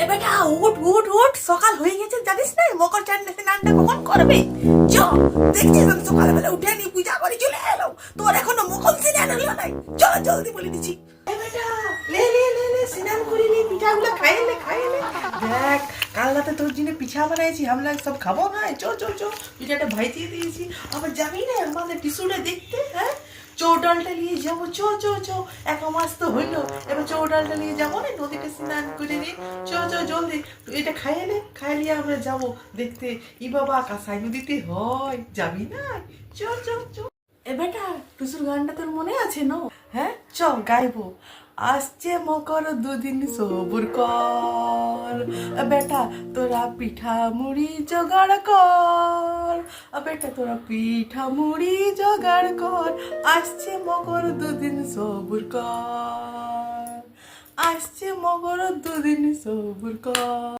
এ বেটা উঠ উঠ উঠ, সকাল হয়ে গেছে জানিস না? মকর চাঁদনি স্নানটা কখন করবে? চ, দেখছিস আমি সকালবেলা উঠে নি পূজা করে চলে এলাম, তোর এখনো মকর স্নান হলো নাই। চল জলদি বলে দিচ্ছি। এ বেটা লে লে লে লে, স্নান করে নি, পিঠাগুলো খাইয়ে নে খাইয়ে নে। দেখ কাল রাতে তোর জন্য পিঠা বানাইছি, আমরা সব খাবো না। চ চ চ, পিঠাটা ভাইজিয়ে দিয়েছি। আবার যাবি না আমাদের টিসুটা দেখতে? হ্যাঁ, চৌডালটা নিয়ে যাবো। চ চ চ, এক মাস তো হইলো, এবার চৌডালটা নিয়ে যাবো না, নদীতে স্নান করে নি। চ চ জলদি, এটা খাইয়ে নে, খাইয়ে আমরা যাবো দেখতে। ই বাবা, কাঁসাই নদীতে হয়, যাবি না? চ চ চ। এ বেটা, টুসুর গানটা তোর মনে আছে না? হ্যাঁ চ, গাইবো। আসছে মকর দুদিন সবুর কর, বেটা তোরা পিঠা মুড়ি জোগাড় কর, বেটা তোরা পিঠা মুড়ি জোগাড় কর। আসছে মকর দুদিন সবুর কর, আসছে মকর দুদিন সবুর কর।